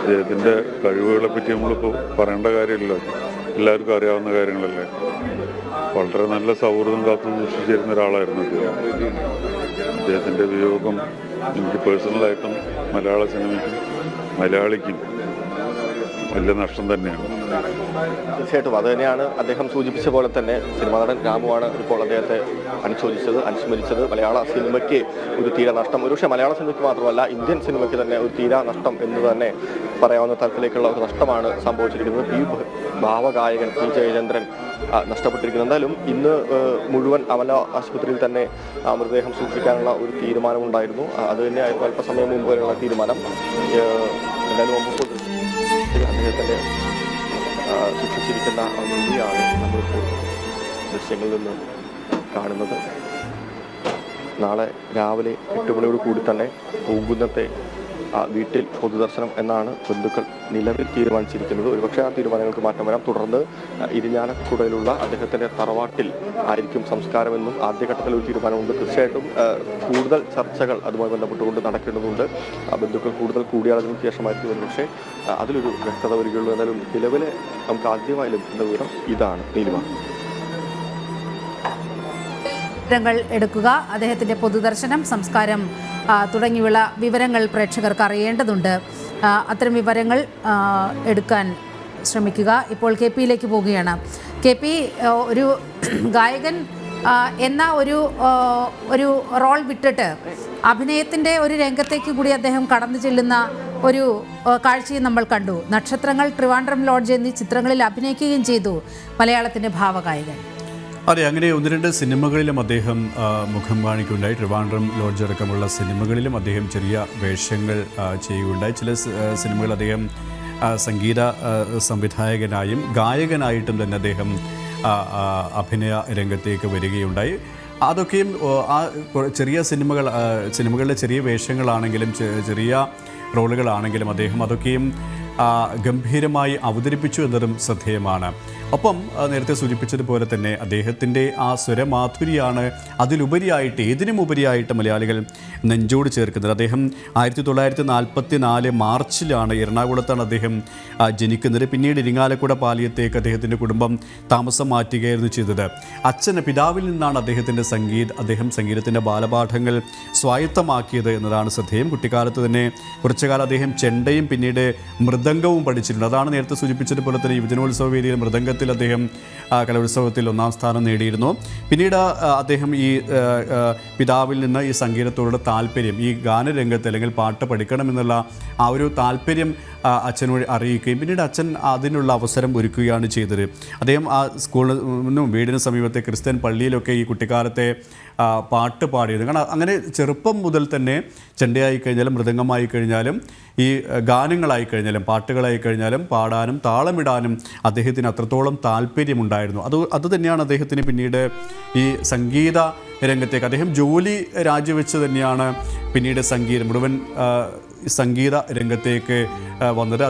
അദ്ദേഹത്തിൻ്റെ കഴിവുകളെ പറ്റി നമ്മളിപ്പോൾ പറയേണ്ട കാര്യമില്ല, എല്ലാവർക്കും അറിയാവുന്ന കാര്യങ്ങളല്ലേ. വളരെ നല്ല സൗഹൃദം കാത്തു സൂക്ഷിച്ചിരുന്ന ഒരാളായിരുന്നു അദ്ദേഹം. അദ്ദേഹത്തിൻ്റെ വിയോഗം എനിക്ക് പേഴ്സണലായിട്ടും മലയാള സിനിമയ്ക്കും മലയാളിക്കും വലിയ നഷ്ടം തന്നെയാണ്. തീർച്ചയായിട്ടും അത് തന്നെയാണ് അദ്ദേഹം സൂചിപ്പിച്ച പോലെ തന്നെ സിനിമാ നടൻ രാമുവാണ് ഇപ്പോൾ അദ്ദേഹത്തെ അനുസ്മരിച്ചത്. മലയാള സിനിമയ്ക്ക് ഒരു തീരാ നഷ്ടം, ഒരുപക്ഷെ മലയാള സിനിമയ്ക്ക് മാത്രമല്ല ഇന്ത്യൻ സിനിമയ്ക്ക് തന്നെ ഒരു തീരാ നഷ്ടം എന്ന് തന്നെ പറയാവുന്ന തരത്തിലേക്കുള്ള ഒരു നഷ്ടമാണ് സംഭവിച്ചിരിക്കുന്നത്. ഭാവഗായകൻ പി ജയചന്ദ്രൻ നഷ്ടപ്പെട്ടിരിക്കുന്നത്. എന്തായാലും ഇന്ന് മുഴുവൻ അമല ആശുപത്രിയിൽ തന്നെ മൃതദേഹം സൂക്ഷിക്കാനുള്ള ഒരു തീരുമാനമുണ്ടായിരുന്നു. അത് തന്നെയായിരുന്നു അല്പസമയം മുമ്പ് വരെയുള്ള തീരുമാനം. എന്തായാലും അദ്ദേഹത്തിൻ്റെ സൂക്ഷിച്ചിരിക്കുന്ന മുറിയാണ് നമ്മളിപ്പോൾ ദൃശ്യങ്ങളിൽ നിന്ന് കാണുന്നത്. നാളെ രാവിലെ 8 മണിയോട് കൂടി തന്നെ പൂങ്കുന്നത്തെ വീട്ടിൽ പൊതുദർശനം എന്നാണ് ബന്ധുക്കൾ നിലവിൽ തീരുമാനിച്ചിരിക്കുന്നത്. ഒരുപക്ഷെ ആ തീരുമാനങ്ങൾക്ക് മാറ്റം വരാം. തുടർന്ന് ഇരിഞ്ഞാലക്കുടയിലുള്ള അദ്ദേഹത്തിൻ്റെ തറവാട്ടിൽ ആയിരിക്കും സംസ്കാരമെന്നും ആദ്യഘട്ടത്തിൽ ഒരു തീരുമാനമുണ്ട്. തീർച്ചയായിട്ടും കൂടുതൽ ചർച്ചകൾ അതുമായി ബന്ധപ്പെട്ടുകൊണ്ട് നടക്കേണ്ടതുണ്ട്. ബന്ധുക്കൾ കൂടുതൽ കൂടിയാലോചനയ്ക്ക് ശേഷമായിരിക്കും ഒരുപക്ഷെ അതിലൊരു വ്യക്തത വരികയുള്ളൂ. എന്നാലും നിലവിലെ നമുക്ക് ആദ്യമായി ലഭിക്കുന്ന വിവരം ഇതാണ്. നീലിമ, എടുക്കുക, അദ്ദേഹത്തിൻ്റെ പൊതുദർശനം, സംസ്കാരം തുടങ്ങിയുള്ള വിവരങ്ങൾ പ്രേക്ഷകർക്ക് അറിയേണ്ടതുണ്ട്. അത്തരം വിവരങ്ങൾ എടുക്കാൻ ശ്രമിക്കുക. ഇപ്പോൾ KP-യിലേക്ക് പോവുകയാണ്. KP, ഒരു ഗായകൻ എന്ന ഒരു റോൾ വിട്ടിട്ട് അഭിനയത്തിൻ്റെ ഒരു രംഗത്തേക്ക് കൂടി അദ്ദേഹം കടന്നു ചെല്ലുന്ന ഒരു കാഴ്ചയും നമ്മൾ കണ്ടു. നക്ഷത്രങ്ങൾ, ട്രിവാൻഡ്രം ലോഡ്ജ് എന്നീ ചിത്രങ്ങളിൽ അഭിനയിക്കുകയും ചെയ്തു മലയാളത്തിൻ്റെ ഭാവഗായകൻ. അതെ, അങ്ങനെ 1-2 സിനിമകളിലും അദ്ദേഹം മുഖം കാണിക്കുകയുണ്ടായി. ട്രിവാൻഡ്രം ലോഡ്ജ് അടക്കമുള്ള സിനിമകളിലും അദ്ദേഹം ചെറിയ വേഷങ്ങൾ ചെയ്യുകയുണ്ടായി. ചില സിനിമകൾ അദ്ദേഹം സംഗീത സംവിധായകനായും ഗായകനായിട്ടും തന്നെ അദ്ദേഹം അഭിനയ രംഗത്തേക്ക് വരികയുണ്ടായി. അതൊക്കെയും ആ ചെറിയ സിനിമകളിലെ ചെറിയ വേഷങ്ങളാണെങ്കിലും ചെറിയ റോളുകളാണെങ്കിലും അദ്ദേഹം അതൊക്കെയും ഗംഭീരമായി അവതരിപ്പിച്ചു എന്നതും ശ്രദ്ധേയമാണ്. ഒപ്പം നേരത്തെ സൂചിപ്പിച്ചതുപോലെ തന്നെ അദ്ദേഹത്തിൻ്റെ ആ സ്വരമാധുരിയാണ് അതിലുപരിയായിട്ട്, ഏതിനും ഉപരിയായിട്ട് മലയാളികൾ നെഞ്ചോട് ചേർക്കുന്നത്. അദ്ദേഹം 1944 മാർച്ചിലാണ്, എറണാകുളത്താണ് അദ്ദേഹം ജനിക്കുന്നത്. പിന്നീട് ഇരിങ്ങാലക്കുട പാലിയത്തേക്ക് അദ്ദേഹത്തിൻ്റെ കുടുംബം താമസം മാറ്റുകയായിരുന്നു ചെയ്തത്. പിതാവിൽ നിന്നാണ് അദ്ദേഹം സംഗീതത്തിൻ്റെ ബാലപാഠങ്ങൾ സ്വായത്തമാക്കിയത് എന്നതാണ് ശ്രദ്ധേയം. കുട്ടിക്കാലത്ത് തന്നെ കുറച്ചുകാലം അദ്ദേഹം ചെണ്ടയും പിന്നീട് മൃദംഗവും പഠിച്ചിട്ടുണ്ട്. അതാണ് നേരത്തെ സൂചിപ്പിച്ചതുപോലെ തന്നെ യുവജനോത്സവ വേദിയിൽ മൃദംഗത്തിൽ അദ്ദേഹം കലോത്സവത്തിൽ 1ാം സ്ഥാനം നേടിയിരുന്നു. പിന്നീട് അദ്ദേഹം ഈ പിതാവിൽ നിന്ന് ഈ സംഗീതത്തോടുള്ള താല്പര്യം, ഈ ഗാനരംഗത്ത് അല്ലെങ്കിൽ പാട്ട് പഠിക്കണമെന്നുള്ള ആ ഒരു താല്പര്യം അച്ഛനോട് അറിയിക്കുകയും പിന്നീട് അച്ഛൻ അതിനുള്ള അവസരം ഒരുക്കുകയാണ് ചെയ്തത്. അദ്ദേഹം ആ സ്കൂളിനും വീടിന് സമീപത്തെ ക്രിസ്ത്യൻ പള്ളിയിലൊക്കെ ഈ കുട്ടിക്കാലത്തെ പാട്ട് പാടിയിരുന്നു. കാരണം അങ്ങനെ ചെറുപ്പം മുതൽ തന്നെ ചെണ്ടയായി കഴിഞ്ഞാലും മൃദംഗമായി കഴിഞ്ഞാലും ഈ ഗാനങ്ങളായി കഴിഞ്ഞാലും പാട്ടുകളായി കഴിഞ്ഞാലും പാടാനും താളമിടാനും അദ്ദേഹത്തിന് അത്രത്തോളം താല്പര്യമുണ്ടായിരുന്നു. അത് തന്നെയാണ് അദ്ദേഹത്തിന് പിന്നീട് ഈ സംഗീത രംഗത്തേക്ക് അദ്ദേഹം ജോലി രാജിവെച്ച് തന്നെയാണ് പിന്നീട് മുഴുവൻ സംഗീത രംഗത്തേക്ക് വന്നത്.